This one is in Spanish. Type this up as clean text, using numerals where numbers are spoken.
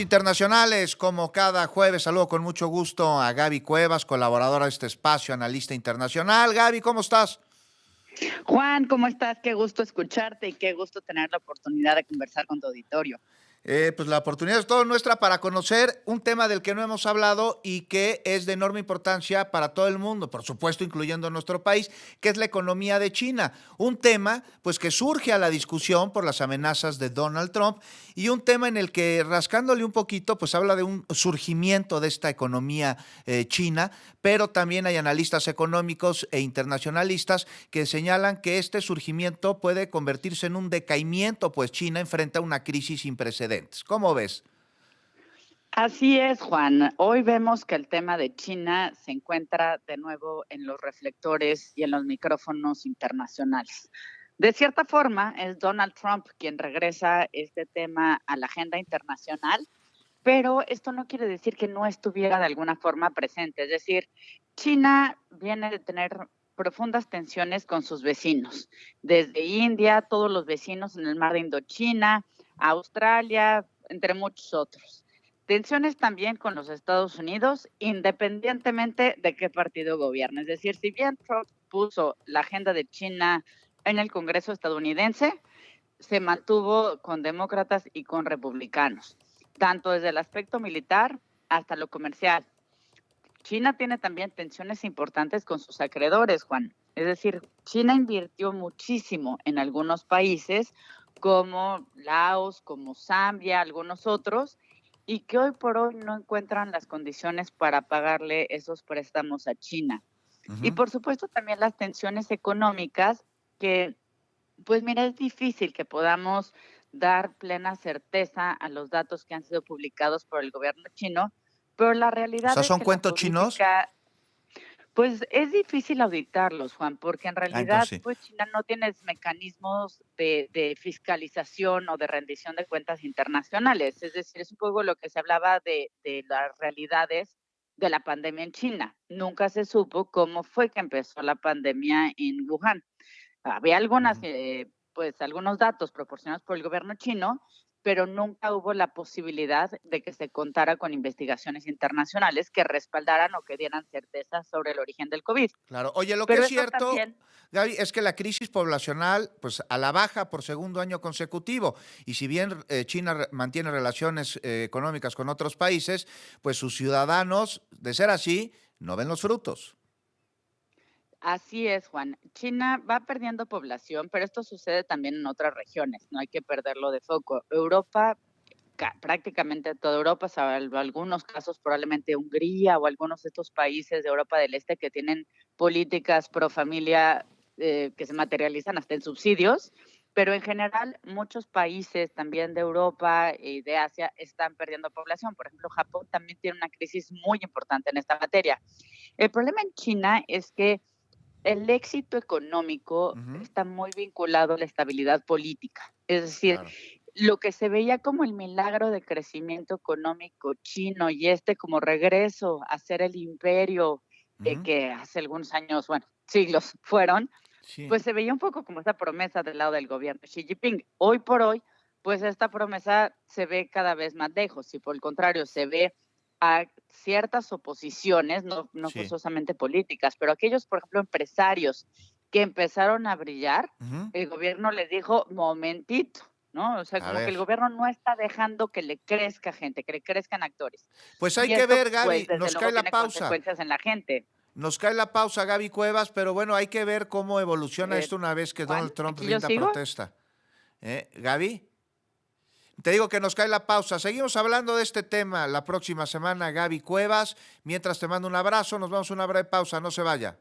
Internacionales, como cada jueves, saludo con mucho gusto a Gaby Cuevas, colaboradora de este espacio, analista internacional. Gaby, ¿cómo estás? Juan, ¿cómo estás? Qué gusto escucharte y qué gusto tener la oportunidad de conversar con tu auditorio. Pues la oportunidad es toda nuestra para conocer un tema del que no hemos hablado y que es de enorme importancia para todo el mundo, por supuesto, incluyendo nuestro país, que es la economía de China. Un tema, pues, que surge a la discusión por las amenazas de Donald Trump y un tema en el que, rascándole un poquito, pues habla de un surgimiento de esta economía china, pero también hay analistas económicos e internacionalistas que señalan que este surgimiento puede convertirse en un decaimiento, pues China enfrenta una crisis sin precedentes. ¿Cómo ves? Así es, Juan. Hoy vemos que el tema de China se encuentra de nuevo en los reflectores y en los micrófonos internacionales. De cierta forma, es Donald Trump quien regresa este tema a la agenda internacional, pero esto no quiere decir que no estuviera de alguna forma presente. Es decir, China viene de tener profundas tensiones con sus vecinos, desde India, todos los vecinos en el mar de Indochina, Australia, entre muchos otros. Tensiones también con los Estados Unidos, independientemente de qué partido gobierne. Es decir, si bien Trump puso la agenda de China en el Congreso estadounidense, se mantuvo con demócratas y con republicanos, tanto desde el aspecto militar hasta lo comercial. China tiene también tensiones importantes con sus acreedores, Juan. Es decir, China invirtió muchísimo en algunos países como Laos, como Zambia, algunos otros, y que hoy por hoy no encuentran las condiciones para pagarle esos préstamos a China. Y Ujú. por supuesto también las tensiones económicas que, pues mira, es difícil que podamos dar plena certeza a los datos que han sido publicados por el gobierno chino, pero la O realidad sea, es ¿son que la cuentos chinos? política, pues es difícil auditarlos, Juan, porque en Ah, realidad, entonces sí. pues China no tiene mecanismos de fiscalización o de rendición de cuentas internacionales. Es decir, es un poco lo que se hablaba de las realidades de la pandemia en China. Nunca se supo cómo fue que empezó la pandemia en Wuhan. Había algunas, Ujú. pues algunos datos proporcionados por el gobierno chino, pero nunca hubo la posibilidad de que se contara con investigaciones internacionales que respaldaran o que dieran certeza sobre el origen del COVID. Claro. Oye, lo que Pero es eso cierto, también, Gaby, es que la crisis poblacional, pues a la baja por segundo año consecutivo. Y si bien China mantiene relaciones económicas con otros países, pues sus ciudadanos, de ser así, no ven los frutos. así es, Juan. China va perdiendo población, pero esto sucede también en otras regiones, no hay que perderlo de foco. Europa, prácticamente toda Europa, salvo algunos casos, probablemente Hungría o algunos de estos países de Europa del Este que tienen políticas pro familia que se materializan hasta en subsidios, pero en general muchos países también de Europa y de Asia están perdiendo población. Por ejemplo, Japón también tiene una crisis muy importante en esta materia. El problema en China es que el éxito económico Ujú. está muy vinculado a la estabilidad política. Es decir, Claro. lo que se veía como el milagro de crecimiento económico chino y como regreso a ser el imperio Ujú. que hace algunos años, bueno, siglos fueron, Sí. pues se veía un poco como esa promesa del lado del gobierno de Xi Jinping. Hoy por hoy, pues esta promesa se ve cada vez más lejos y por el contrario, se ve a ciertas oposiciones, no Sí. forzosamente políticas, pero aquellos, por ejemplo, empresarios que empezaron a brillar, Ujú. el gobierno les dijo, momentito, ¿no? O sea, A como que ver. el gobierno no está dejando que le crezca gente, que le crezcan actores. Pues hay Y que esto, ver, pues, Gaby, desde nos cae luego la tiene pausa. consecuencias en la gente. Nos cae la pausa, Gaby Cuevas, pero bueno, hay que ver cómo evoluciona Eh, esto una vez que Juan, Donald Trump aquí yo rinda sigo. protesta. Gaby, te digo que nos cae la pausa. Seguimos hablando de este tema la próxima semana, Gaby Cuevas. Mientras te mando un abrazo, nos vamos a una breve pausa, no se vaya.